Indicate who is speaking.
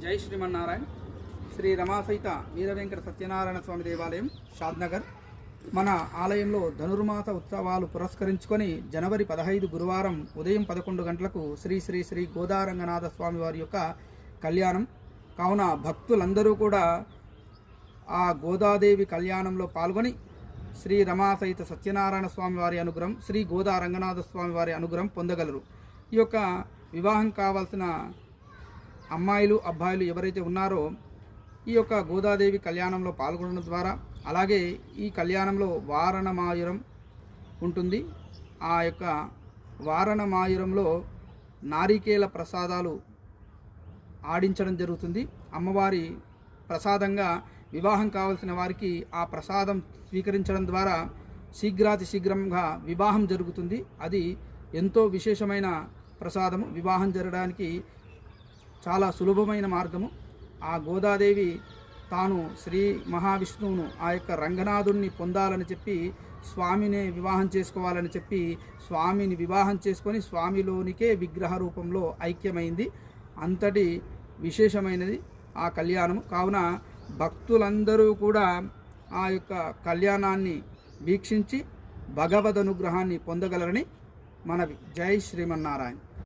Speaker 1: జై శ్రీమన్నారాయణ. శ్రీ రమాసహిత వీర వెంకట సత్యనారాయణ స్వామి దేవాలయం, షాద్నగర్. మన ఆలయంలో ధనుర్మాస ఉత్సవాలు పురస్కరించుకొని జనవరి 15 గురువారం ఉదయం 11 గంటలకు శ్రీ శ్రీ శ్రీ గోదారంగనాథ స్వామి వారి యొక్క కళ్యాణం. కావున భక్తులందరూ కూడా ఆ గోదాదేవి కళ్యాణంలో పాల్గొని శ్రీ రమాసహిత సత్యనారాయణ స్వామి వారి అనుగ్రహం, శ్రీ గోదారంగనాథ స్వామి వారి అనుగ్రహం పొందగలరు. ఈ యొక్క వివాహం కావాల్సిన అమ్మాయిలు అబ్బాయిలు ఎవరైతే ఉన్నారో ఈ యొక్క గోదాదేవి కళ్యాణంలో పాల్గొనడం ద్వారా, అలాగే ఈ కళ్యాణంలో వారణమాయురం ఉంటుంది. ఆ యొక్క వారణమాయురంలో నారికేల ప్రసాదాలు ఆడించడం జరుగుతుంది. అమ్మవారి ప్రసాదంగా వివాహం కావలసిన వారికి ఆ ప్రసాదం స్వీకరించడం ద్వారా శీఘ్రాతి శీఘ్రంగా వివాహం జరుగుతుంది. అది ఎంతో విశేషమైన ప్రసాదము. వివాహం జరగడానికి చాలా సులభమైన మార్గము. ఆ గోదాదేవి తాను శ్రీ మహావిష్ణువును, ఆ యొక్క రంగనాథుణ్ణి పొందాలని చెప్పి స్వామినే వివాహం చేసుకోవాలని చెప్పి స్వామిని వివాహం చేసుకొని స్వామిలోనికే విగ్రహ రూపంలో ఐక్యమైంది. అంతటి విశేషమైనది ఆ కళ్యాణము. కావున భక్తులందరూ కూడా ఆ యొక్క కళ్యాణాన్ని వీక్షించి భగవద్ అనుగ్రహాన్ని పొందగలరని మనవి. జై శ్రీమన్నారాయణ.